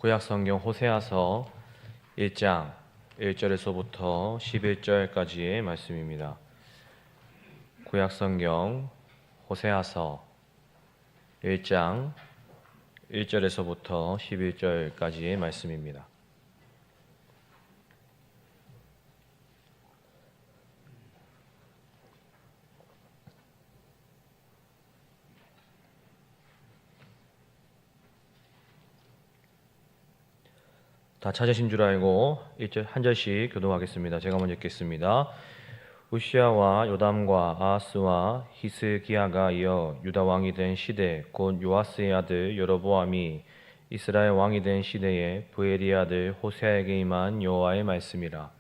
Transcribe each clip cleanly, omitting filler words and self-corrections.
구약성경 호세아서 1장 1절에서부터 11절까지의 말씀입니다. 구약성경 호세아서 1장 1절에서부터 11절까지의 말씀입니다. 다 찾으신 줄 알고 한 절씩 교독하겠습니다. 제가 먼저 읽겠습니다. 우시야와 요담과 아하스와 히스기야가 이어 유다 왕이 된 시대, 곧 요아스의 아들 여로보암이 이스라엘 왕이 된 시대에 브엘의 아들 호세아에게 임한 여호와의 말씀이라.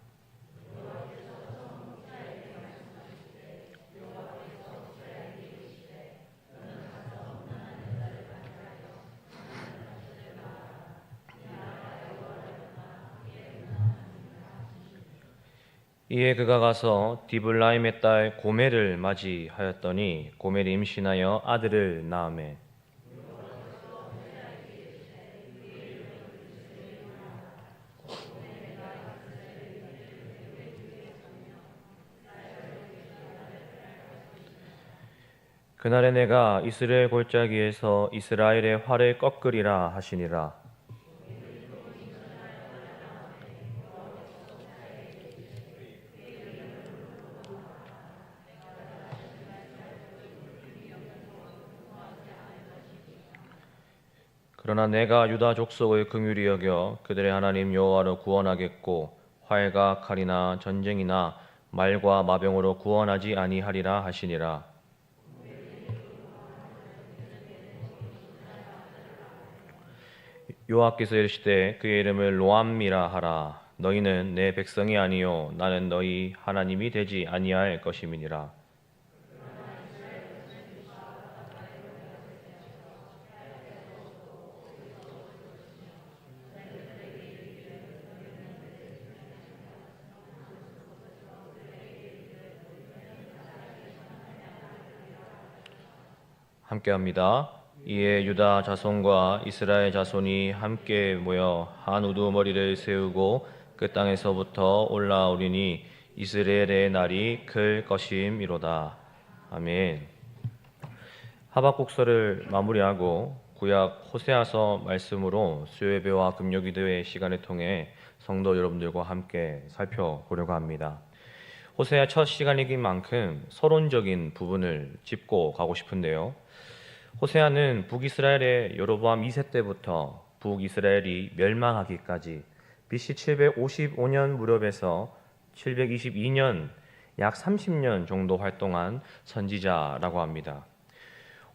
이에 그가 가서 디블라임의 딸 고멜을 맞이하였더니 고멜이 임신하여 아들을 낳으매 그날에 내가 이스라엘 골짜기에서 이스라엘의 활을 꺾으리라 하시니라. 그러나 내가 유다 족속을 긍휼히 여겨 그들의 하나님 여호와로 구원하겠고 활과 칼이나 전쟁이나 말과 마병으로 구원하지 아니하리라 하시니라. 여호와께서 이르시되 그의 이름을 로암미라 하라. 너희는 내 백성이 아니요 나는 너희 하나님이 되지 아니할 것임이니라. 함께합니다. 이에 유다 자손과 이스라엘 자손이 함께 모여 한 우두머리를 세우고 그 땅에서부터 올라오리니 이스라엘의 날이 클 것임이로다. 아멘. 하박국서를 마무리하고 구약 호세아서 말씀으로 수요예배와 금요기도의 시간을 통해 성도 여러분들과 함께 살펴보려고 합니다. 호세아 첫 시간이긴 만큼 서론적인 부분을 짚고 가고 싶은데요. 호세아는 북이스라엘의 여로보암 2세 때부터 북이스라엘이 멸망하기까지 BC 755년 무렵에서 722년 약 30년 정도 활동한 선지자라고 합니다.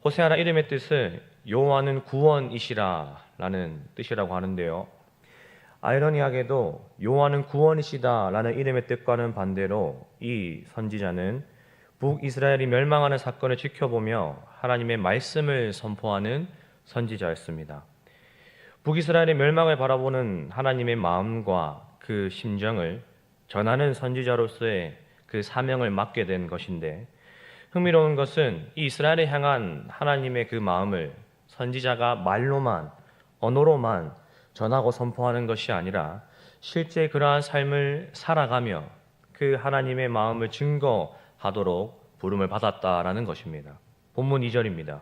호세아라 이름의 뜻은 여호와는 구원이시라 라는 뜻이라고 하는데요. 아이러니하게도 여호와는 구원이시다 라는 이름의 뜻과는 반대로 이 선지자는 북이스라엘이 멸망하는 사건을 지켜보며 하나님의 말씀을 선포하는 선지자였습니다. 북이스라엘의 멸망을 바라보는 하나님의 마음과 그 심정을 전하는 선지자로서의 그 사명을 맡게 된 것인데, 흥미로운 것은 이 이스라엘을 향한 하나님의 그 마음을 선지자가 말로만, 언어로만 전하고 선포하는 것이 아니라 실제 그러한 삶을 살아가며 그 하나님의 마음을 증거하도록 부름을 받았다라는 것입니다. 본문 2절입니다.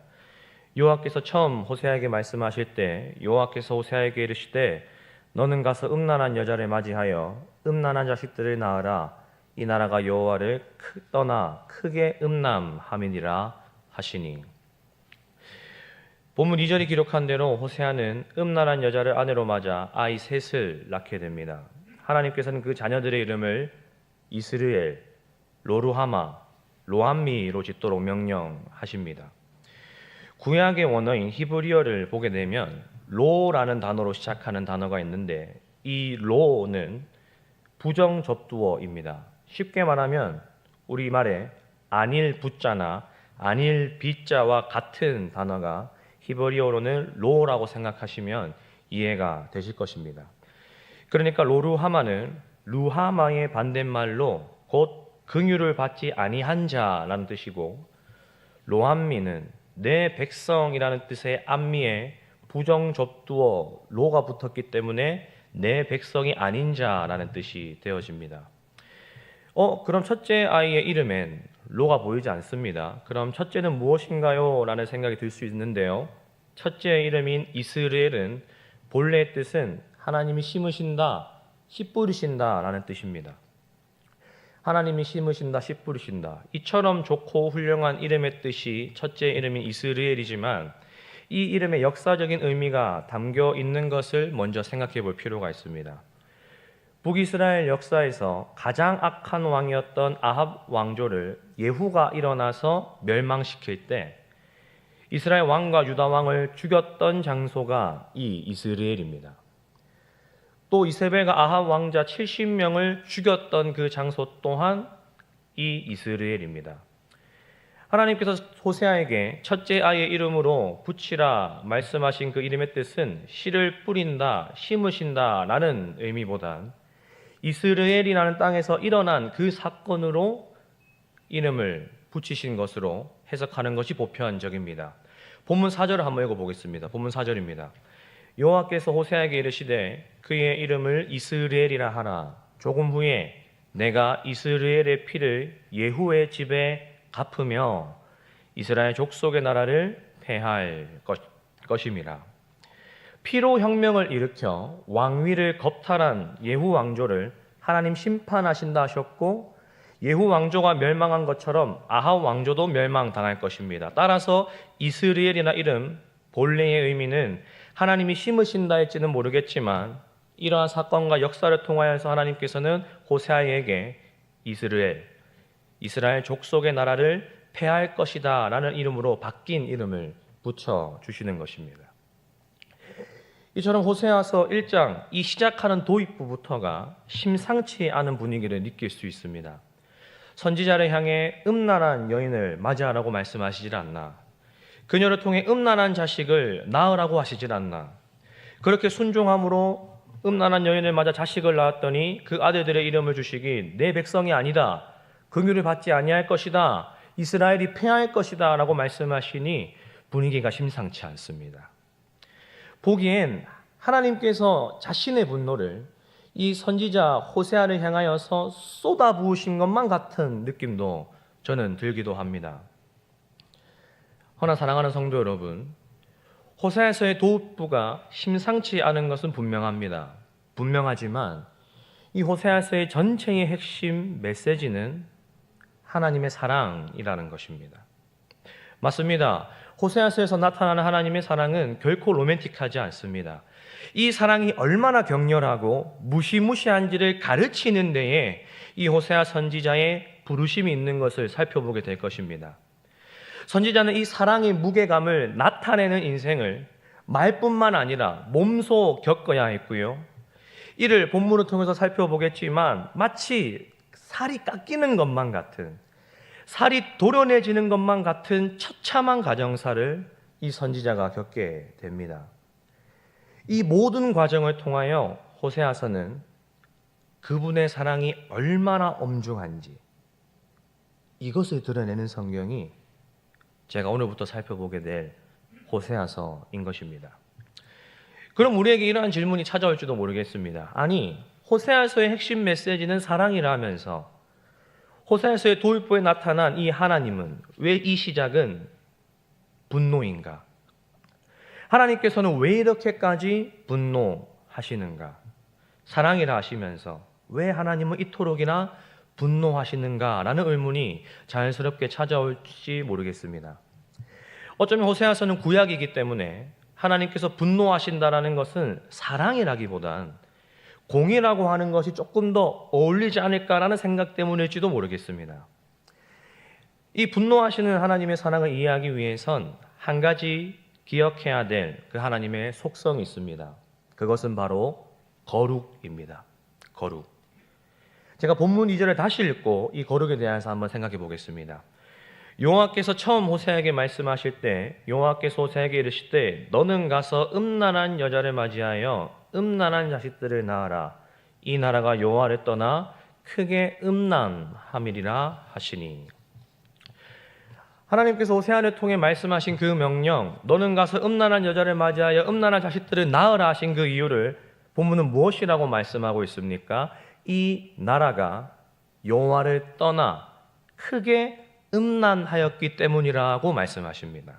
여호와께서 처음 호세아에게 말씀하실 때 여호와께서 호세아에게 이르시되 너는 가서 음란한 여자를 맞이하여 음란한 자식들을 낳으라. 이 나라가 여호와를 떠나 크게 음란함이니라 하시니. 본문 2절이 기록한 대로 호세아는 음란한 여자를 아내로 맞아 아이 셋을 낳게 됩니다. 하나님께서는 그 자녀들의 이름을 이스르엘, 로루하마, 로암미로 짓도록 명령하십니다. 구약의 원어인 히브리어를 보게 되면 로라는 단어로 시작하는 단어가 있는데 이 로는 부정접두어입니다. 쉽게 말하면 우리말에 안일 부자나 안일 비자와 같은 단어가 히브리어로는 로라고 생각하시면 이해가 되실 것입니다. 그러니까 로루하마는 루하마의 반대말로 곧 긍휼을 받지 아니한 자라는 뜻이고, 로암미는 내 백성이라는 뜻의 암미에 부정접두어 로가 붙었기 때문에 내 백성이 아닌 자라는 뜻이 되어집니다. 그럼 첫째 아이의 이름엔 로가 보이지 않습니다. 그럼 첫째는 무엇인가요? 라는 생각이 들 수 있는데요. 첫째의 이름인 이스라엘은 본래의 뜻은 하나님이 심으신다, 씨 뿌리신다 라는 뜻입니다. 하나님이 심으신다, 씨 뿌리신다. 이처럼 좋고 훌륭한 이름의 뜻이 첫째 이름인 이스라엘이지만 이 이름의 역사적인 의미가 담겨 있는 것을 먼저 생각해 볼 필요가 있습니다. 북이스라엘 역사에서 가장 악한 왕이었던 아합 왕조를 예후가 일어나서 멸망시킬 때 이스라엘 왕과 유다 왕을 죽였던 장소가 이 이스라엘입니다. 또 이세벨과 아합 왕자 70명을 죽였던 그 장소 또한 이 이스라엘입니다. 하나님께서 호세아에게 첫째 아이의 이름으로 붙이라 말씀하신 그 이름의 뜻은 씨를 뿌린다, 심으신다 라는 의미보단 이스라엘이라는 땅에서 일어난 그 사건으로 이름을 붙이신 것으로 해석하는 것이 보편적입니다. 본문 4절을 한번 읽어보겠습니다. 본문 4절입니다. 여호와께서 호세아에게 이르시되 그의 이름을 이스라엘이라 하라. 조금 후에 내가 이스라엘의 피를 예후의 집에 갚으며 이스라엘 족속의 나라를 폐할 것임이라. 피로 혁명을 일으켜 왕위를 겁탈한 예후 왕조를 하나님 심판하신다 하셨고 예후 왕조가 멸망한 것처럼 아합 왕조도 멸망당할 것입니다. 따라서 이스라엘이나 이름 본래의 의미는 하나님이 심으신다 할지는 모르겠지만 이러한 사건과 역사를 통하여서 하나님께서는 호세아에게 이스라엘 족속의 나라를 폐할 것이다 라는 이름으로 바뀐 이름을 붙여주시는 것입니다. 이처럼 호세아서 1장 이 시작하는 도입부부터가 심상치 않은 분위기를 느낄 수 있습니다. 선지자를 향해 음란한 여인을 맞이하라고 말씀하시질 않나, 그녀를 통해 음란한 자식을 낳으라고 하시질 않나, 그렇게 순종함으로 음란한 여인을 맞아 자식을 낳았더니 그 아들들의 이름을 주시기 내 백성이 아니다, 긍휼을 받지 아니할 것이다, 이스라엘이 패할 것이다 라고 말씀하시니 분위기가 심상치 않습니다. 보기엔 하나님께서 자신의 분노를 이 선지자 호세아를 향하여서 쏟아부으신 것만 같은 느낌도 저는 들기도 합니다. 허나 사랑하는 성도 여러분, 호세아서의 도읍부가 심상치 않은 것은 분명합니다. 분명하지만 이 호세아서의 전체의 핵심 메시지는 하나님의 사랑이라는 것입니다. 맞습니다. 호세아서에서 나타나는 하나님의 사랑은 결코 로맨틱하지 않습니다. 이 사랑이 얼마나 격렬하고 무시무시한지를 가르치는 데에 이 호세아 선지자의 부르심이 있는 것을 살펴보게 될 것입니다. 선지자는 이 사랑의 무게감을 나타내는 인생을 말뿐만 아니라 몸소 겪어야 했고요. 이를 본문을 통해서 살펴보겠지만 마치 살이 깎이는 것만 같은, 살이 도려내지는 것만 같은 처참한 가정사를 이 선지자가 겪게 됩니다. 이 모든 과정을 통하여 호세아서는 그분의 사랑이 얼마나 엄중한지 이것을 드러내는 성경이 제가 오늘부터 살펴보게 될 호세아서인 것입니다. 그럼 우리에게 이러한 질문이 찾아올지도 모르겠습니다. 아니, 호세아서의 핵심 메시지는 사랑이라면서 호세아서의 도입부에 나타난 이 하나님은 왜 이 시작은 분노인가? 하나님께서는 왜 이렇게까지 분노하시는가? 사랑이라 하시면서 왜 하나님은 이토록이나 분노하시는가? 라는 의문이 자연스럽게 찾아올지 모르겠습니다. 어쩌면 호세아서는 구약이기 때문에 하나님께서 분노하신다라는 것은 사랑이라기보단 공의라고 하는 것이 조금 더 어울리지 않을까라는 생각 때문일지도 모르겠습니다. 이 분노하시는 하나님의 사랑을 이해하기 위해선 한 가지 기억해야 될 그 하나님의 속성이 있습니다. 그것은 바로 거룩입니다. 거룩. 제가 본문 2절을 다시 읽고 이 거룩에 대해서 한번 생각해 보겠습니다. 여호와께서 처음 호세아에게 말씀하실 때 여호와께서 호세아에게 이르시되 너는 가서 음란한 여자를 맞이하여 음란한 자식들을 낳아라. 이 나라가 여호와를 떠나 크게 음란함이리라 하시니. 하나님께서 호세아를 통해 말씀하신 그 명령, 너는 가서 음란한 여자를 맞이하여 음란한 자식들을 낳으라 하신 그 이유를 본문은 무엇이라고 말씀하고 있습니까? 이 나라가 여호와를 떠나 크게 음란하였기 때문이라고 말씀하십니다.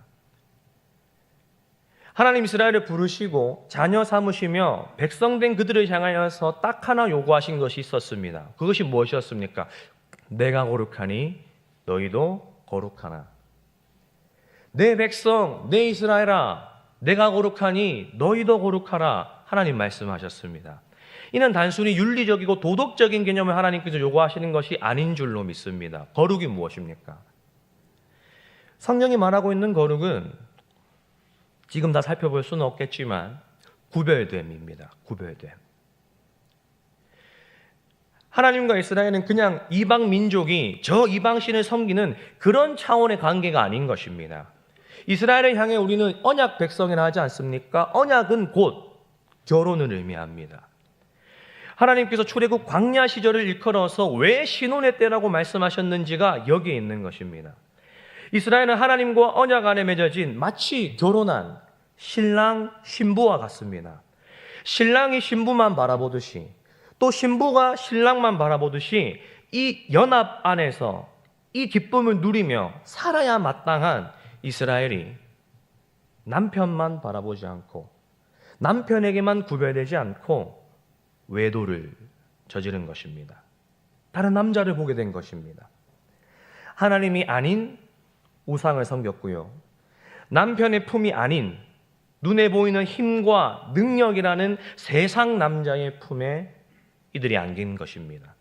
하나님 이스라엘을 부르시고 자녀 삼으시며 백성된 그들을 향하여서 딱 하나 요구하신 것이 있었습니다. 그것이 무엇이었습니까? 내가 거룩하니 너희도 거룩하나. 내 백성, 내 이스라엘아, 내가 거룩하니 너희도 거룩하라. 하나님 말씀하셨습니다. 이는 단순히 윤리적이고 도덕적인 개념을 하나님께서 요구하시는 것이 아닌 줄로 믿습니다. 거룩이 무엇입니까? 성경이 말하고 있는 거룩은 지금 다 살펴볼 수는 없겠지만 구별됨입니다. 구별됨. 하나님과 이스라엘은 그냥 이방 민족이 저 이방신을 섬기는 그런 차원의 관계가 아닌 것입니다. 이스라엘을 향해 우리는 언약 백성이라 하지 않습니까? 언약은 곧 결혼을 의미합니다. 하나님께서 출애굽 광야 시절을 일컬어서 왜 신혼의 때라고 말씀하셨는지가 여기에 있는 것입니다. 이스라엘은 하나님과 언약 안에 맺어진 마치 결혼한 신랑 신부와 같습니다. 신랑이 신부만 바라보듯이 또 신부가 신랑만 바라보듯이 이 연합 안에서 이 기쁨을 누리며 살아야 마땅한 이스라엘이 남편만 바라보지 않고 남편에게만 구별되지 않고 외도를 저지른 것입니다. 다른 남자를 보게 된 것입니다. 하나님이 아닌 우상을 섬겼고요. 남편의 품이 아닌 눈에 보이는 힘과 능력이라는 세상 남자의 품에 이들이 안긴 것입니다.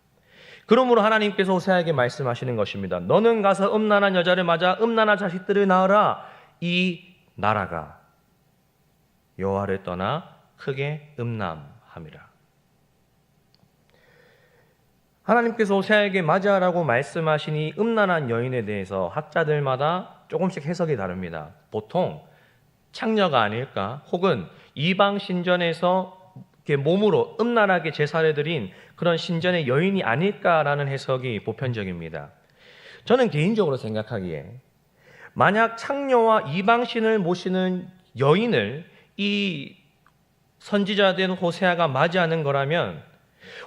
그러므로 하나님께서 호세아에게 말씀하시는 것입니다. 너는 가서 음란한 여자를 맞아 음란한 자식들을 낳으라. 이 나라가 여호와를 떠나 크게 음란함이라. 하나님께서 호세아에게 맞이하라고 말씀하신 이 음란한 여인에 대해서 학자들마다 조금씩 해석이 다릅니다. 보통 창녀가 아닐까 혹은 이방 신전에서 몸으로 음란하게 제사를 드린 그런 신전의 여인이 아닐까라는 해석이 보편적입니다. 저는 개인적으로 생각하기에 만약 창녀와 이방신을 모시는 여인을 이 선지자된 호세아가 맞이하는 거라면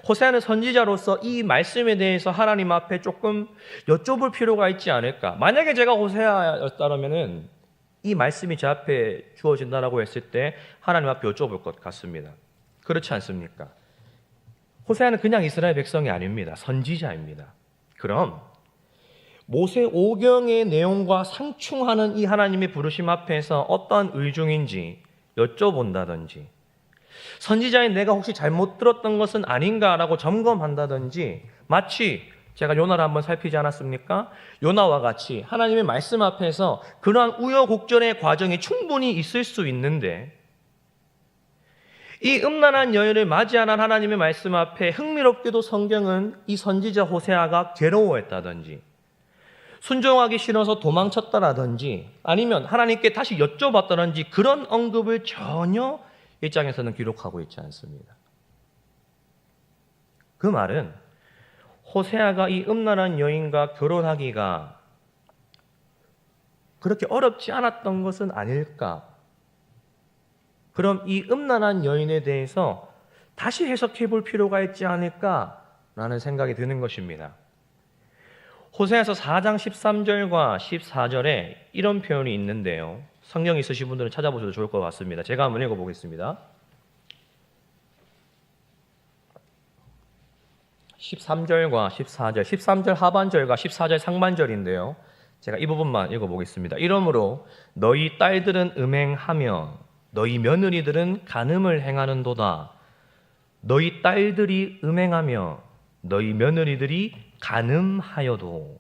호세아는 선지자로서 이 말씀에 대해서 하나님 앞에 조금 여쭤볼 필요가 있지 않을까. 만약에 제가 호세아였다면 이 말씀이 제 앞에 주어진다라고 했을 때 하나님 앞에 여쭤볼 것 같습니다. 그렇지 않습니까? 호세아는 그냥 이스라엘 백성이 아닙니다. 선지자입니다. 그럼 모세 오경의 내용과 상충하는 이 하나님의 부르심 앞에서 어떠한 의중인지 여쭤본다든지 선지자인 내가 혹시 잘못 들었던 것은 아닌가라고 점검한다든지 마치 제가 요나를 한번 살피지 않았습니까? 요나와 같이 하나님의 말씀 앞에서 그러한 우여곡절의 과정이 충분히 있을 수 있는데 이 음란한 여인을 맞이하는 하나님의 말씀 앞에 흥미롭게도 성경은 이 선지자 호세아가 괴로워했다든지 순종하기 싫어서 도망쳤다라든지 아니면 하나님께 다시 여쭤봤다든지 그런 언급을 전혀 일장에서는 기록하고 있지 않습니다. 그 말은 호세아가 이 음란한 여인과 결혼하기가 그렇게 어렵지 않았던 것은 아닐까? 그럼 이 음란한 여인에 대해서 다시 해석해 볼 필요가 있지 않을까라는 생각이 드는 것입니다. 호세아서 4장 13절과 14절에 이런 표현이 있는데요. 성경 있으신 분들은 찾아보셔도 좋을 것 같습니다. 제가 한번 읽어보겠습니다. 13절과 14절, 13절 하반절과 14절 상반절인데요. 제가 이 부분만 읽어보겠습니다. 이러므로 너희 딸들은 음행하며 너희 며느리들은 간음을 행하는도다. 너희 딸들이 음행하며 너희 며느리들이 간음하여도.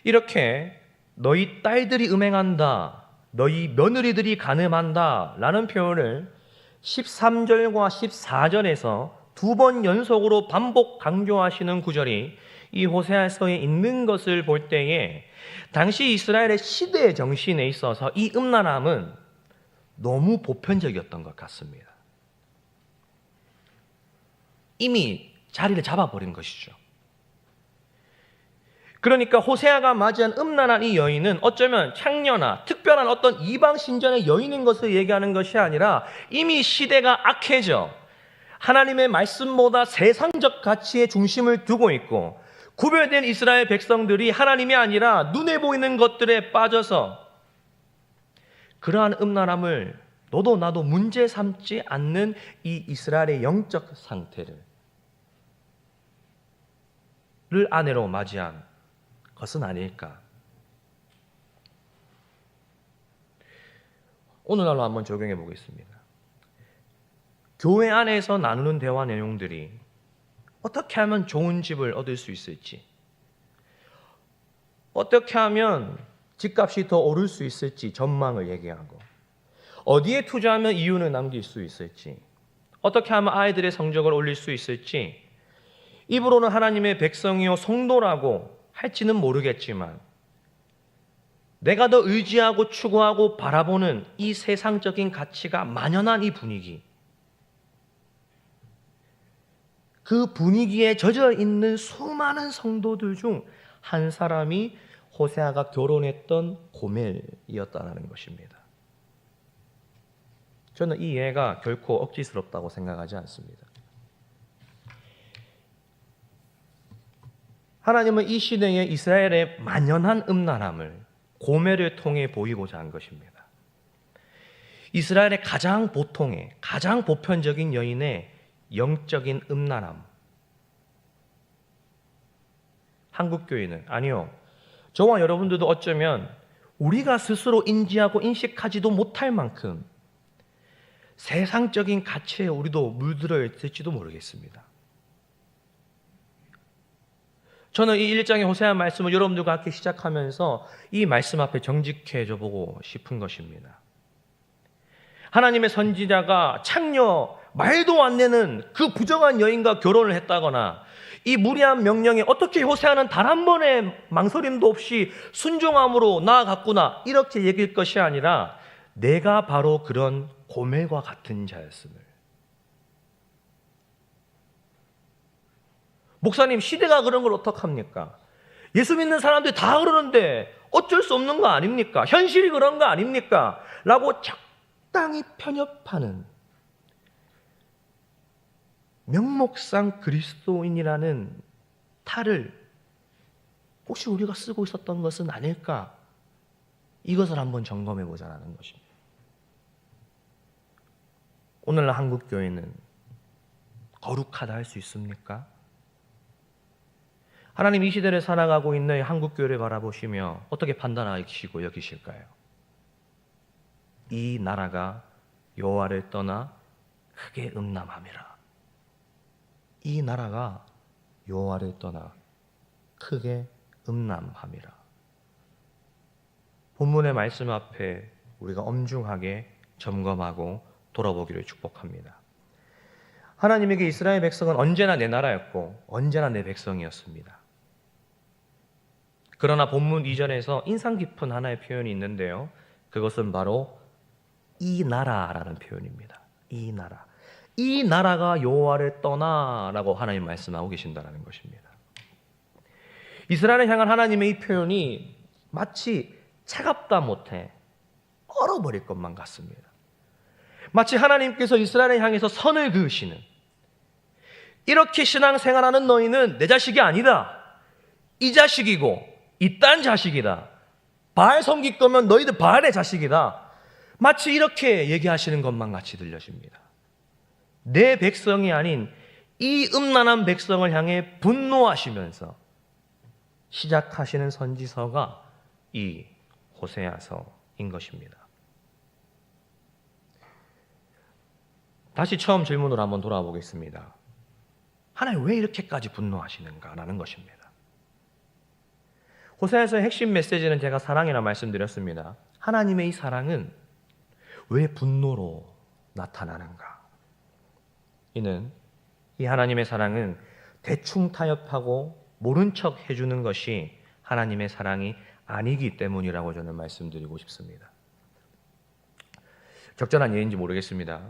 이렇게 너희 딸들이 음행한다, 너희 며느리들이 간음한다 라는 표현을 13절과 14절에서 두 번 연속으로 반복 강조하시는 구절이 이 호세아서에 있는 것을 볼 때에 당시 이스라엘의 시대의 정신에 있어서 이 음란함은 너무 보편적이었던 것 같습니다. 이미 자리를 잡아버린 것이죠. 그러니까 호세아가 맞이한 음란한 이 여인은 어쩌면 창녀나 특별한 어떤 이방 신전의 여인인 것을 얘기하는 것이 아니라 이미 시대가 악해져 하나님의 말씀보다 세상적 가치에 중심을 두고 있고 구별된 이스라엘 백성들이 하나님이 아니라 눈에 보이는 것들에 빠져서 그러한 음란함을 너도 나도 문제 삼지 않는 이 이스라엘의 영적 상태를 아내로 맞이한 것은 아닐까. 오늘날로 한번 적용해 보겠습니다. 교회 안에서 나누는 대화 내용들이 어떻게 하면 좋은 집을 얻을 수 있을지, 어떻게 하면 집값이 더 오를 수 있을지 전망을 얘기하고, 어디에 투자하면 이윤을 남길 수 있을지, 어떻게 하면 아이들의 성적을 올릴 수 있을지, 입으로는 하나님의 백성이요 성도라고 할지는 모르겠지만 내가 더 의지하고 추구하고 바라보는 이 세상적인 가치가 만연한 이 분위기, 그 분위기에 젖어 있는 수많은 성도들 중 한 사람이 호세아가 결혼했던 고멜이었다는 것입니다. 저는 이 예가 결코 억지스럽다고 생각하지 않습니다. 하나님은 이 시대에 이스라엘의 만연한 음란함을 고멜을 통해 보이고자 한 것입니다. 이스라엘의 가장 보통의, 가장 보편적인 여인의 영적인 음란함. 한국교회는 아니요. 저와 여러분들도 어쩌면 우리가 스스로 인지하고 인식하지도 못할 만큼 세상적인 가치에 우리도 물들어 있을지도 모르겠습니다. 저는 이 1장의 호세아 말씀을 여러분들과 함께 시작하면서 이 말씀 앞에 정직해져 보고 싶은 것입니다. 하나님의 선지자가 창녀, 말도 안 되는 그 부정한 여인과 결혼을 했다거나 이 무리한 명령에 어떻게 호세아는 단 한 번의 망설임도 없이 순종함으로 나아갔구나 이렇게 얘기할 것이 아니라 내가 바로 그런 고멜과 같은 자였음을. 목사님, 시대가 그런 걸 어떡합니까? 예수 믿는 사람들이 다 그러는데 어쩔 수 없는 거 아닙니까? 현실이 그런 거 아닙니까? 라고 적당히 편협하는 명목상 그리스도인이라는 탈을 혹시 우리가 쓰고 있었던 것은 아닐까? 이것을 한번 점검해 보자는 것입니다. 오늘날 한국교회는 거룩하다 할 수 있습니까? 하나님 이 시대를 살아가고 있는 한국교회를 바라보시며 어떻게 판단하시고 여기실까요? 이 나라가 여호와를 떠나 크게 음란함이라. 이 나라가 여호와를 떠나 크게 음란함이라. 본문의 말씀 앞에 우리가 엄중하게 점검하고 돌아보기를 축복합니다. 하나님에게 이스라엘 백성은 언제나 내 나라였고 언제나 내 백성이었습니다. 그러나 본문 이전에서 인상 깊은 하나의 표현이 있는데요. 그것은 바로 이 나라라는 표현입니다. 이 나라. 이 나라가 여호와를 떠나라고 하나님 말씀하고 계신다는 것입니다. 이스라엘을 향한 하나님의 이 표현이 마치 차갑다 못해 얼어버릴 것만 같습니다. 마치 하나님께서 이스라엘을 향해서 선을 그으시는, 이렇게 신앙생활하는 너희는 내 자식이 아니다. 이 자식이고 이딴 자식이다. 바알 섬길 거면 너희들 바알의 자식이다. 마치 이렇게 얘기하시는 것만 같이 들려집니다. 내 백성이 아닌 이 음란한 백성을 향해 분노하시면서 시작하시는 선지서가 이 호세아서인 것입니다. 다시 처음 질문으로 한번 돌아보겠습니다. 하나님 왜 이렇게까지 분노하시는가라는 것입니다. 호세아서의 핵심 메시지는 제가 사랑이라 말씀드렸습니다. 하나님의 이 사랑은 왜 분노로 나타나는가? 이는 이 하나님의 사랑은 대충 타협하고 모른 척 해주는 것이 하나님의 사랑이 아니기 때문이라고 저는 말씀드리고 싶습니다. 적절한 예인지 모르겠습니다.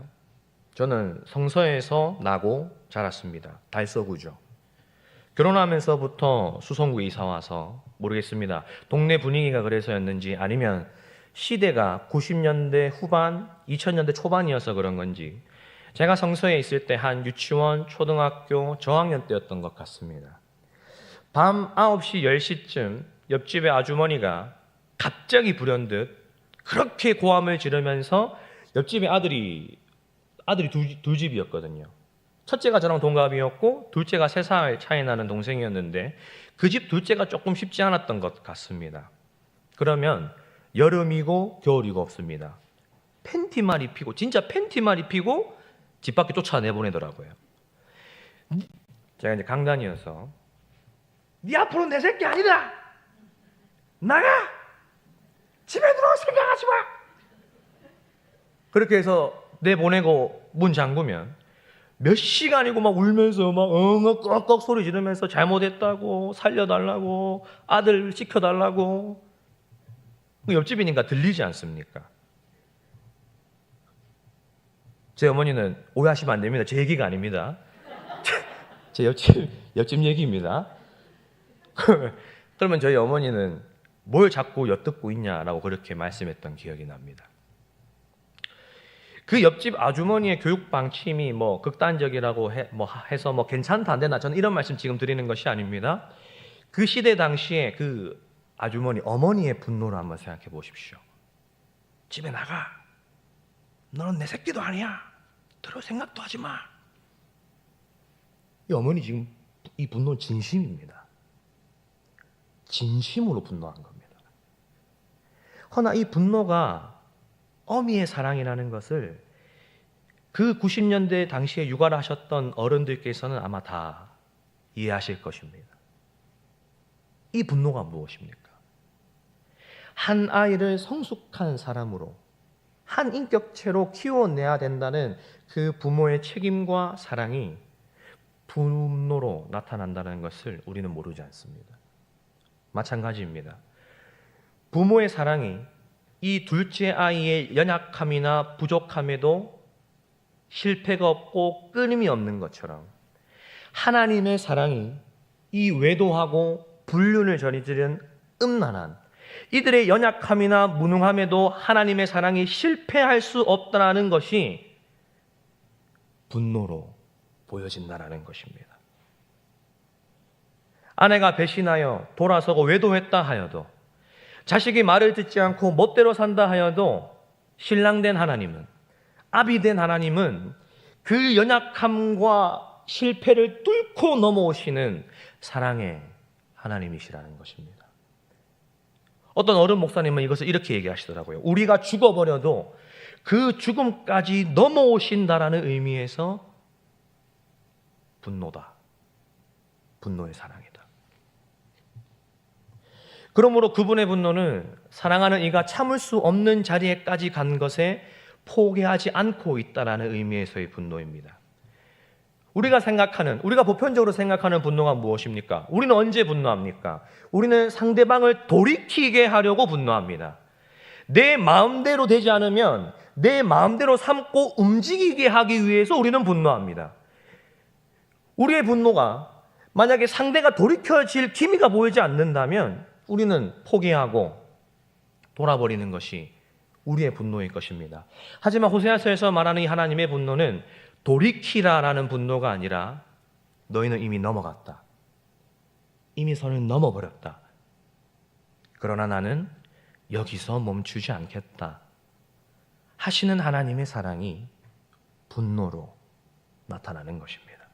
저는 성서에서 나고 자랐습니다. 달서구죠. 결혼하면서부터 수성구에 이사 와서 모르겠습니다. 동네 분위기가 그래서였는지 아니면 시대가 90년대 후반, 2000년대 초반이어서 그런 건지 제가 성서에 있을 때 한 유치원, 초등학교 저학년 때였던 것 같습니다. 밤 9시, 10시쯤 옆집의 아주머니가 갑자기 불현듯 그렇게 고함을 지르면서 옆집의 아들이 둘 집이었거든요. 첫째가 저랑 동갑이었고 둘째가 3살 차이 나는 동생이었는데 그 집 둘째가 조금 쉽지 않았던 것 같습니다. 그러면 여름이고 겨울이고 없습니다. 팬티만 입히고 진짜 팬티만 입히고 집 밖에 쫓아내보내더라고요. 제가 이제 강단이어서 네 앞으로 내 새끼 아니다. 나가. 집에 들어올 생각하지 마. 그렇게 해서 내보내고 문 잠그면 몇 시간이고 막 울면서 막 꺽꺽 소리 지르면서 잘못했다고 살려달라고 아들 시켜달라고. 옆집이니까 들리지 않습니까? 제 어머니는 오해하시면 안 됩니다. 제 얘기가 아닙니다. 제 옆집 얘기입니다. 그러면 저희 어머니는 뭘 자꾸 엿듣고 있냐라고 그렇게 말씀했던 기억이 납니다. 그 옆집 아주머니의 교육 방침이 뭐 극단적이라고 해서 뭐 괜찮다 안 되나 저는 이런 말씀 지금 드리는 것이 아닙니다. 그 시대 당시에 그 아주머니 어머니의 분노를 한번 생각해 보십시오. 집에 나가. 너는 내 새끼도 아니야. 들을 생각도 하지 마. 이 어머니 지금 이 분노는 진심입니다. 진심으로 분노한 겁니다. 허나 이 분노가 어미의 사랑이라는 것을 그 90년대 당시에 육아를 하셨던 어른들께서는 아마 다 이해하실 것입니다. 이 분노가 무엇입니까? 한 아이를 성숙한 사람으로 한 인격체로 키워내야 된다는 그 부모의 책임과 사랑이 분노로 나타난다는 것을 우리는 모르지 않습니다. 마찬가지입니다. 부모의 사랑이 이 둘째 아이의 연약함이나 부족함에도 실패가 없고 끊임이 없는 것처럼 하나님의 사랑이 이 외도하고 불륜을 저지른 음란한 이들의 연약함이나 무능함에도 하나님의 사랑이 실패할 수 없다는 것이 분노로 보여진다는 것입니다. 아내가 배신하여 돌아서고 외도했다 하여도 자식이 말을 듣지 않고 멋대로 산다 하여도 신랑된 하나님은 아비된 하나님은 그 연약함과 실패를 뚫고 넘어오시는 사랑의 하나님이시라는 것입니다. 어떤 어른 목사님은 이것을 이렇게 얘기하시더라고요. 우리가 죽어버려도 그 죽음까지 넘어오신다라는 의미에서 분노다. 분노의 사랑이다. 그러므로 그분의 분노는 사랑하는 이가 참을 수 없는 자리에까지 간 것에 포기하지 않고 있다라는 의미에서의 분노입니다. 우리가 보편적으로 생각하는 분노가 무엇입니까? 우리는 언제 분노합니까? 우리는 상대방을 돌이키게 하려고 분노합니다. 내 마음대로 되지 않으면 내 마음대로 삼고 움직이게 하기 위해서 우리는 분노합니다. 우리의 분노가 만약에 상대가 돌이켜질 기미가 보이지 않는다면 우리는 포기하고 돌아버리는 것이 우리의 분노일 것입니다. 하지만 호세아서에서 말하는 이 하나님의 분노는 돌이키라라는 분노가 아니라 너희는 이미 넘어갔다. 이미 선을 넘어버렸다. 그러나 나는 여기서 멈추지 않겠다. 하시는 하나님의 사랑이 분노로 나타나는 것입니다.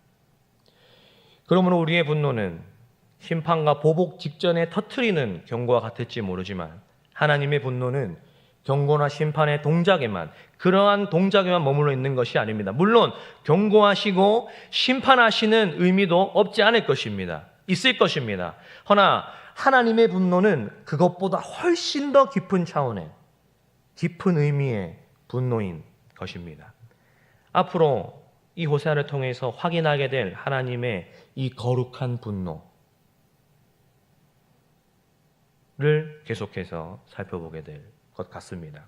그러므로 우리의 분노는 심판과 보복 직전에 터뜨리는 경고와 같을지 모르지만 하나님의 분노는 경고나 심판의 동작에만 그러한 동작에만 머물러 있는 것이 아닙니다. 물론 경고하시고 심판하시는 의미도 없지 않을 것입니다. 있을 것입니다. 허나 하나님의 분노는 그것보다 훨씬 더 깊은 차원의 깊은 의미의 분노인 것입니다. 앞으로 이 호세아를 통해서 확인하게 될 하나님의 이 거룩한 분노 를 계속해서 살펴보게 될 것 같습니다.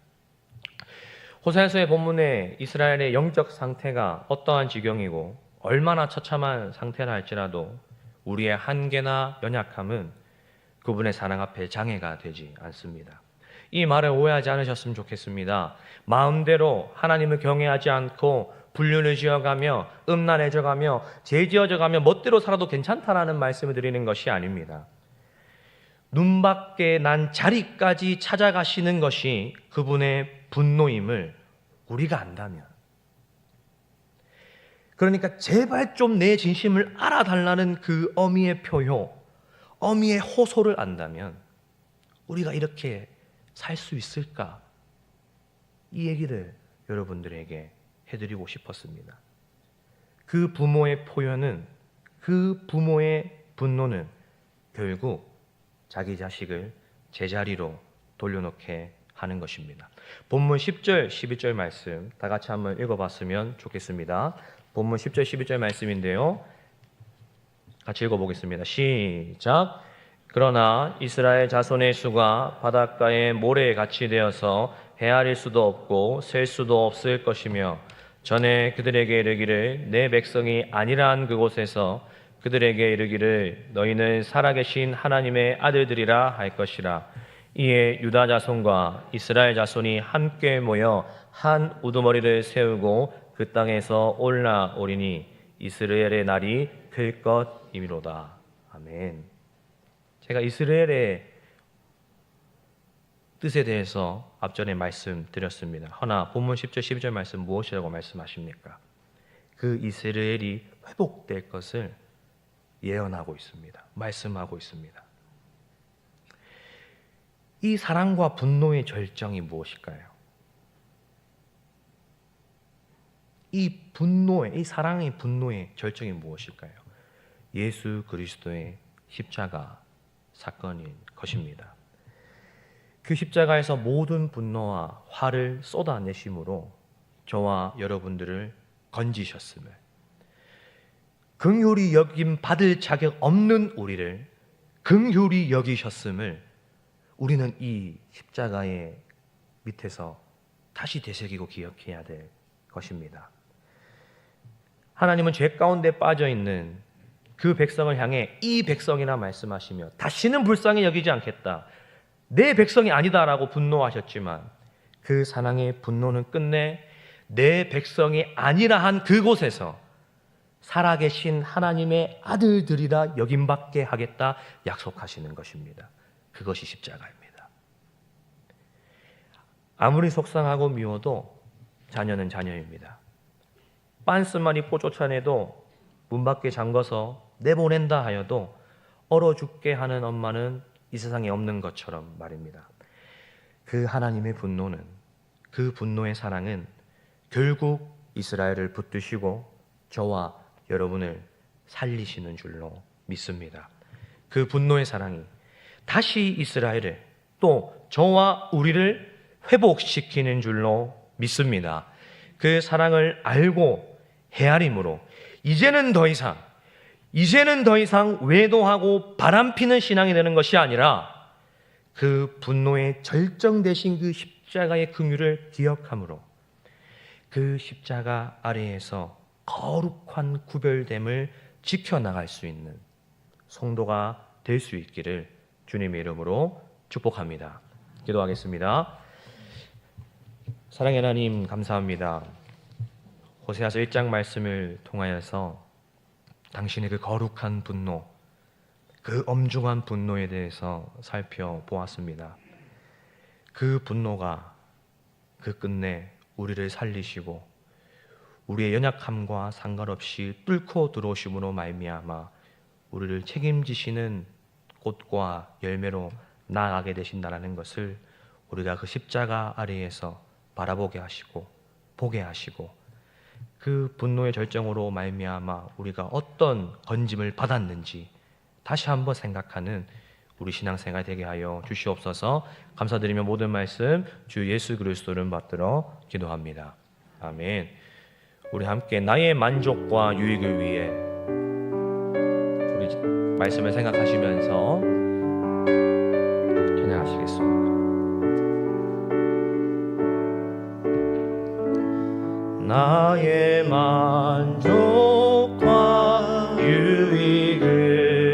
호세아서의 본문에 이스라엘의 영적 상태가 어떠한 지경이고 얼마나 처참한 상태라 할지라도 우리의 한계나 연약함은 그분의 사랑 앞에 장애가 되지 않습니다. 이 말을 오해하지 않으셨으면 좋겠습니다. 마음대로 하나님을 경외하지 않고 불륜을 지어가며 음란해져가며 죄지어져가며 멋대로 살아도 괜찮다라는 말씀을 드리는 것이 아닙니다. 눈밖에 난 자리까지 찾아가시는 것이 그분의 분노임을 우리가 안다면, 그러니까 제발 좀 내 진심을 알아달라는 그 어미의 표효, 어미의 호소를 안다면 우리가 이렇게 살 수 있을까? 이 얘기를 여러분들에게 해드리고 싶었습니다. 그 부모의 표현은, 그 부모의 분노는 결국 자기 자식을 제자리로 돌려놓게 하는 것입니다. 본문 10절, 12절 말씀 다 같이 한번 읽어봤으면 좋겠습니다. 본문 10절, 12절 말씀인데요. 같이 읽어보겠습니다. 시작. 그러나 이스라엘 자손의 수가 바닷가의 모래에 같이 되어서 헤아릴 수도 없고 셀 수도 없을 것이며 전에 그들에게 이르기를 내 백성이 아니란 그곳에서 그들에게 이르기를 너희는 살아계신 하나님의 아들들이라 할 것이라. 이에 유다 자손과 이스라엘 자손이 함께 모여 한 우두머리를 세우고 그 땅에서 올라오리니 이스라엘의 날이 클 것이미로다. 아멘. 제가 이스라엘의 뜻에 대해서 앞전에 말씀드렸습니다. 허나 본문 10절 12절 말씀 무엇이라고 말씀하십니까? 그 이스라엘이 회복될 것을 예언하고 있습니다. 말씀하고 있습니다. 이 사랑과 분노의 절정이 무엇일까요? 이 사랑의 분노의 절정이 무엇일까요? 예수 그리스도의 십자가 사건인 것입니다. 그 십자가에서 모든 분노와 화를 쏟아내심으로 저와 여러분들을 건지셨음을, 긍휼히 여김 받을 자격 없는 우리를 긍휼히 여기셨음을 우리는 이 십자가의 밑에서 다시 되새기고 기억해야 될 것입니다. 하나님은 죄 가운데 빠져있는 그 백성을 향해 이 백성이라 말씀하시며 다시는 불쌍히 여기지 않겠다, 내 백성이 아니다라고 분노하셨지만 그 사랑의 분노는 끝내 내 백성이 아니라 한 그곳에서 살아계신 하나님의 아들들이라 여김받게 하겠다 약속하시는 것입니다. 그것이 십자가입니다. 아무리 속상하고 미워도 자녀는 자녀입니다. 빤스만 입고 쫓아내도 문 밖에 잠궈서 내보낸다 하여도 얼어 죽게 하는 엄마는 이 세상에 없는 것처럼 말입니다. 그 하나님의 분노는, 그 분노의 사랑은 결국 이스라엘을 붙드시고 저와 여러분을 살리시는 줄로 믿습니다. 그 분노의 사랑이 다시 이스라엘을, 또 저와 우리를 회복시키는 줄로 믿습니다. 그 사랑을 알고 헤아림으로 이제는 더 이상 외도하고 바람피는 신앙이 되는 것이 아니라 그 분노의 절정되신 그 십자가의 긍휼을 기억함으로 그 십자가 아래에서 거룩한 구별됨을 지켜나갈 수 있는 성도가 될 수 있기를 주님의 이름으로 축복합니다. 기도하겠습니다. 사랑의 하나님, 감사합니다. 호세아서 1장 말씀을 통하여서 당신의 그 거룩한 분노, 그 엄중한 분노에 대해서 살펴보았습니다. 그 분노가 그 끝내 우리를 살리시고 우리의 연약함과 상관없이 뚫고 들어오심으로 말미암아 우리를 책임지시는 꽃과 열매로 나아가게 되신다는 것을 우리가 그 십자가 아래에서 바라보게 하시고 보게 하시고 그 분노의 절정으로 말미암아 우리가 어떤 건짐을 받았는지 다시 한번 생각하는 우리 신앙생활 되게 하여 주시옵소서. 감사드리며 모든 말씀 주 예수 그리스도를 받들어 기도합니다. 아멘. 우리 함께 나의 만족과 유익을 위해 우리 말씀을 생각하시면서 찬양하시겠습니다. 나의 만족과 유익을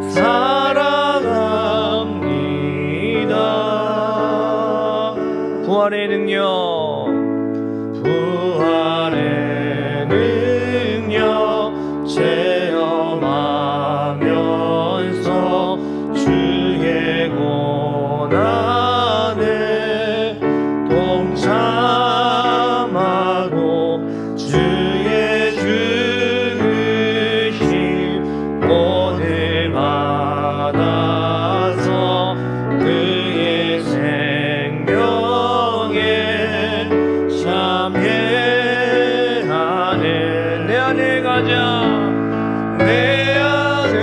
사랑합니다. 부활의 능력, 부활의 능력 체험하면서 주의 고난에 동참하고 주의 죽으심 오늘 받아서 그의 생명에 참여하는 내 안에 가자 내 안에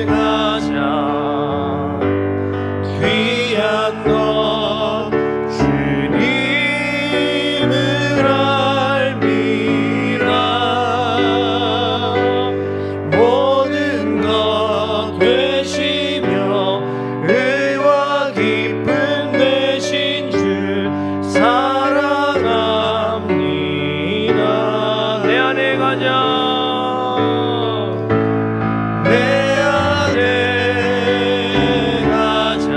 가자 귀한 것 주님을 알미라 모든 것 되시며 의와 기쁨 되신 주 사랑합니다. 내 안에 가자 내 안에 가자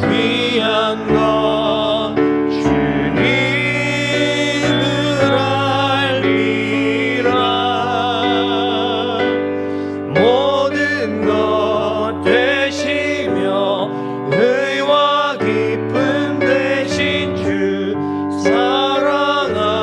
귀한 것 주님을 알리라 모든 것 되시며 의와 기쁨 되신 주 사랑합니다.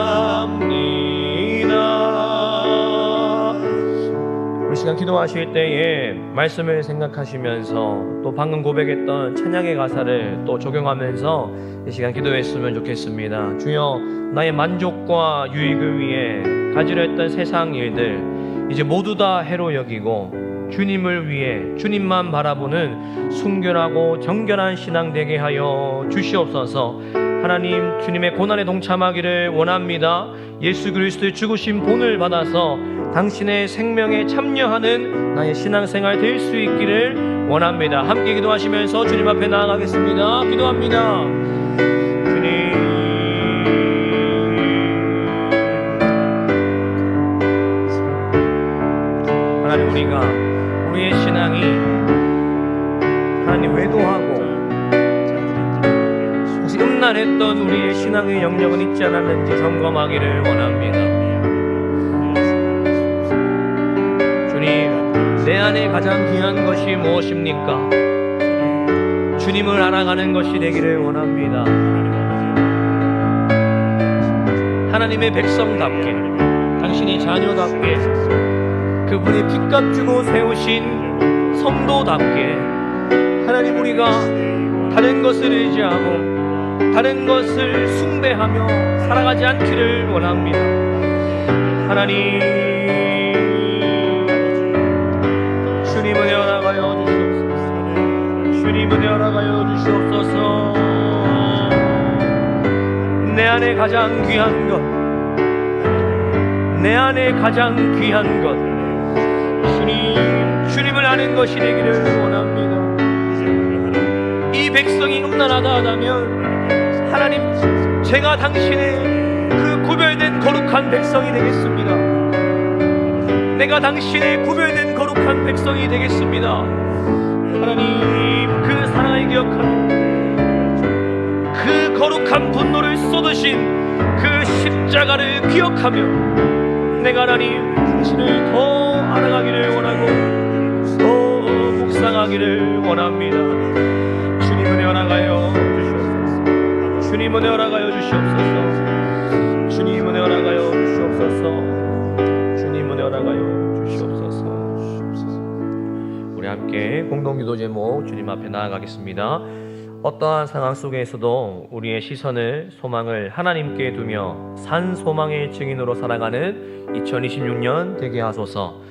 우리 시간 기도하실 때에 말씀을 생각하시면서 또 방금 고백했던 찬양의 가사를 또 적용하면서 이 시간 기도했으면 좋겠습니다. 주여 나의 만족과 유익을 위해 가지려 했던 세상 일들 이제 모두 다 해로 여기고 주님을 위해 주님만 바라보는 순결하고 정결한 신앙 되게 하여 주시옵소서. 하나님 주님의 고난에 동참하기를 원합니다. 예수 그리스도의 죽으신 본을 받아서 당신의 생명에 참여하는 나의 신앙생활 될 수 있기를 원합니다. 함께 기도하시면서 주님 앞에 나아가겠습니다. 기도합니다. 주님 하나님 우리가 우리의 신앙이 하나님 외도하고 혹시 음란했던 우리의 신앙의 영역은 있지 않았는지 점검하기를 원합니다. 주님 내 안에 가장 귀한 것이 무엇입니까? 주님을 알아가는 것이 되기를 원합니다. 하나님의 백성답게 당신이 자녀답게 그분이 핏값 주고 세우신 성도답게 하나님 우리가 다른 것을 의지하고 다른 것을 숭배하며 살아가지 않기를 원합니다. 하나님 주님 은혜 허락하여 주시옵소서. 주님 은혜 허락하여 주시옵소서. 내 안에 가장 귀한 것 내 안에 가장 귀한 것 주님을 아는 것이 되기를 원합니다. 이 백성이 음란하다 하다면 하나님 제가 당신의 그 구별된 거룩한 백성이 되겠습니다. 내가 당신의 구별된 거룩한 백성이 되겠습니다. 하나님 그 사랑을 기억하며 그 거룩한 분노를 쏟으신 그 십자가를 기억하며 내가 하나님 당신을 더 알아가기를 원하고 더 묵상하기를 원합니다. 주님 은혜 허락하여 주시옵소서. 주님 은혜 허락하여 주시옵소서. 주님 은혜 허락하여 주시옵소서. 주님 은혜 허락하여 주시옵소서. 우리 함께 공동기도 제목 주님 앞에 나아가겠습니다. 어떠한 상황 속에서도 우리의 시선을 소망을 하나님께 두며 산 소망의 증인으로 살아가는 2026년 되게 하소서.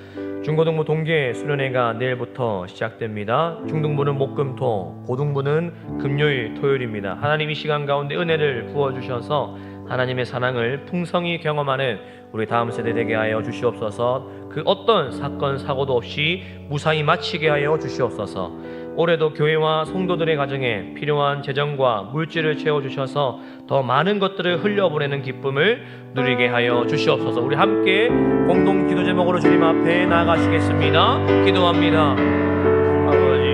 중고등부 동계 수련회가 내일부터 시작됩니다. 중등부는 목금토, 고등부는 금요일 토요일입니다. 하나님 이 시간 가운데 은혜를 부어주셔서 하나님의 사랑을 풍성히 경험하는 우리 다음 세대 되게 하여 주시옵소서. 그 어떤 사건 사고도 없이 무사히 마치게 하여 주시옵소서. 올해도 교회와 성도들의 가정에 필요한 재정과 물질을 채워주셔서 더 많은 것들을 흘려보내는 기쁨을 누리게 하여 주시옵소서. 우리 함께 공동 기도 제목으로 주님 앞에 나아가시겠습니다. 기도합니다. 아버지,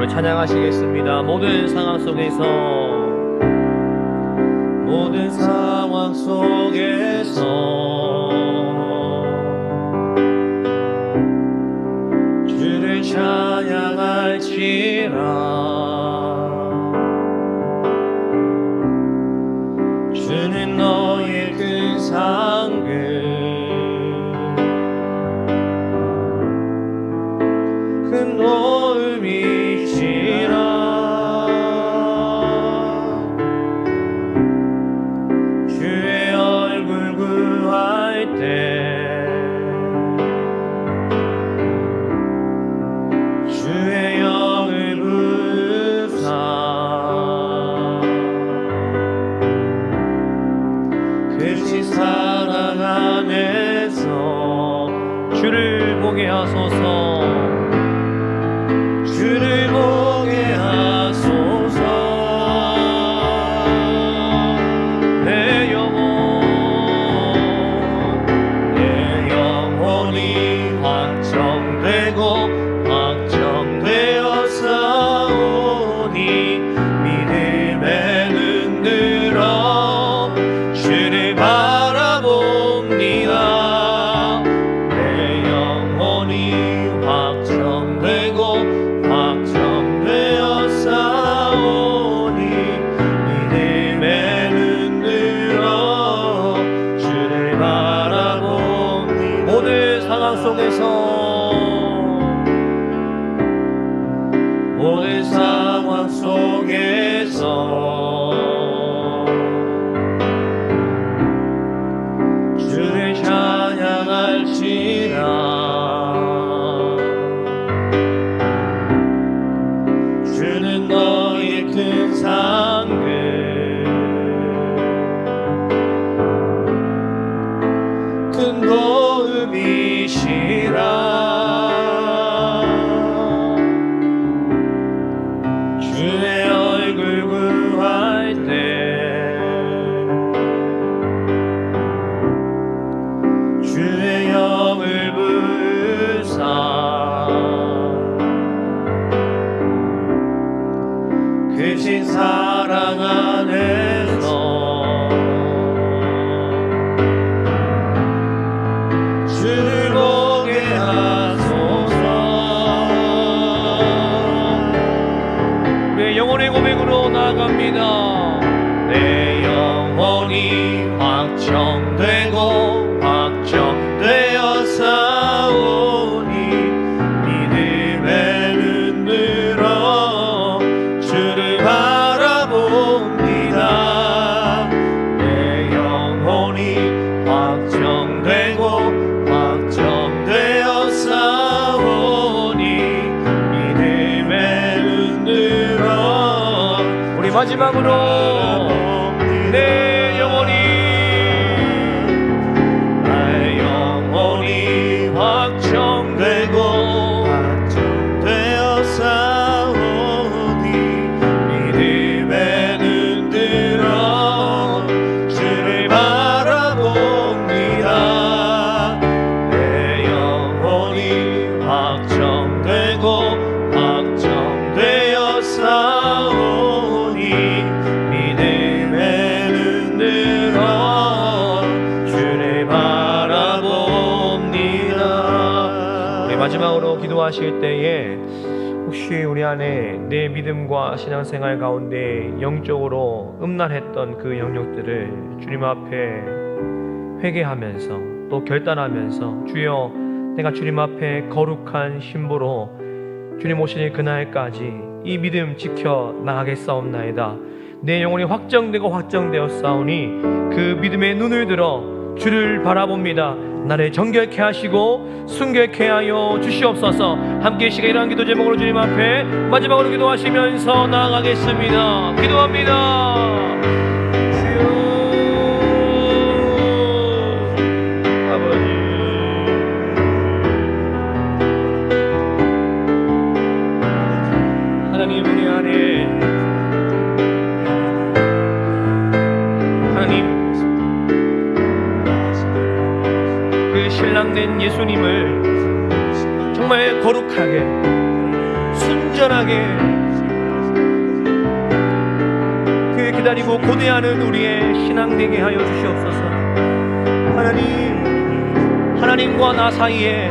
찬양하시겠습니다. 모든 상황 속에서 주를 찬양할지라. 주는 너의 큰 상급 큰 도움이시라. 주의 얼굴 구할 때 주의 영을 부으사 끝이 사랑 안에서 주를 보게 하소서. 주를 보게 하소서. 내 영혼이 확정되고 확정되어 싸우니 믿음에 흔들어 주를 바라봅니다. 내 영혼이 확정되고 확정되어 싸우니 믿음에 흔들어 주를 바라보니. 모든 상황 속에서 주를 찬양할지라. 주는 너의 큰 상급 큰 도움이시라. 주의 얼굴 구할 때 주의 영을 부으사 기도합니다. 내 영혼이 확정되고 확정되어 싸우니 믿음에 눈 들어 주를 바라봅니다. 내 영혼이 확정되고 확정되어 싸우니 믿음에 눈 들어. 우리 마지막으로 내 영혼이 확정되고 확정되어 싸우니 믿음에 눈 들어 주를 바라봅니다. 내 영혼이 확정되고 확정되어 싸우니 믿음에 눈 들어 주를 바라봅니다. 우리 마지막으로 기도하실 때에 혹시 우리 안에 내 믿음과 신앙생활 가운데 영적으로 음란했던 그 영역들을 주님 앞에 회개하면서 또 결단하면서 주여 내가 주님 앞에 거룩한 신부로 주님 오실 그날까지 이 믿음 지켜 나가겠사옵나이다. 내 영혼이 확정되고 확정되었사오니 그 믿음의 눈을 들어 주를 바라봅니다. 나를 정결케 하시고 순결케 하여 주시옵소서. 함께 시간 이러한 기도 제목으로 주님 앞에 마지막으로 기도하시면서 나아가겠습니다. 기도합니다. 주여 아버지, 하나님 우리 안에 하나님 그 신랑된 예수님을 정말 거룩하게 순전하게 그 기다리고 고대하는 우리의 신앙 되게 하여 주시옵소서. 하나님과 나 사이에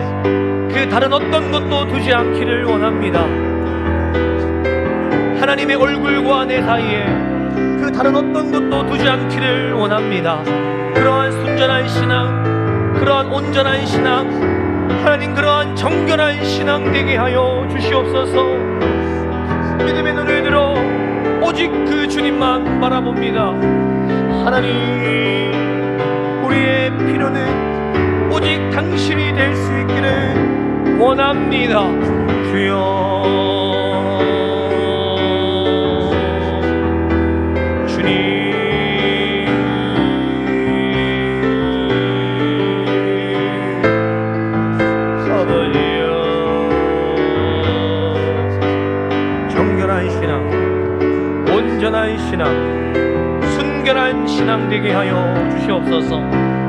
그 다른 어떤 것도 두지 않기를 원합니다. 하나님의 얼굴과 내 사이에 그 다른 어떤 것도 두지 않기를 원합니다. 그러한 순전한 신앙, 그러한 온전한 신앙, 하나님 그러한 정결한 신앙 되게 하여 주시옵소서. 믿음의 눈을 들어 오직 그 주님만 바라봅니다. 하나님 우리의 필요는 오직 당신이 될 수 있기를 원합니다. 주여 온전한 신앙, 순결한 신앙 되게 하여 주시옵소서.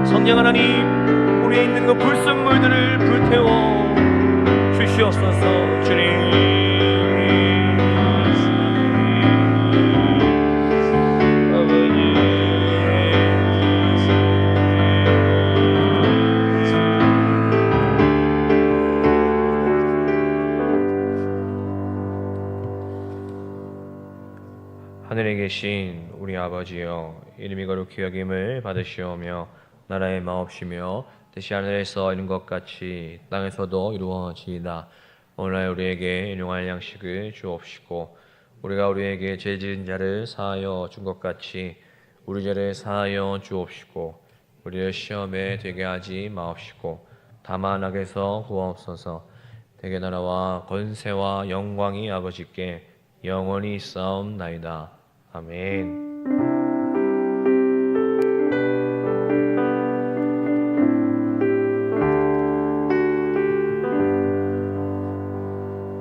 성령 하나님 우리에 있는 그 불순물들을 불태워 주시옵소서. 주님 하늘에 계신 우리 아버지여, 이름이 거룩히 여김을 받으시오며 나라의 마옵시며 뜻이 하늘에서 이룬 것 같이 땅에서도 이루어지이다. 오늘날 우리에게 일용할 양식을 주옵시고 우리가 우리에게 죄 지은 자를 사하여 준 것 같이 우리 죄를 사하여 주옵시고 우리를 시험에 들게 하지 마옵시고 다만 악에서 구하옵소서. 대개 나라와 권세와 영광이 아버지께 영원히 있사옵나이다. 아멘.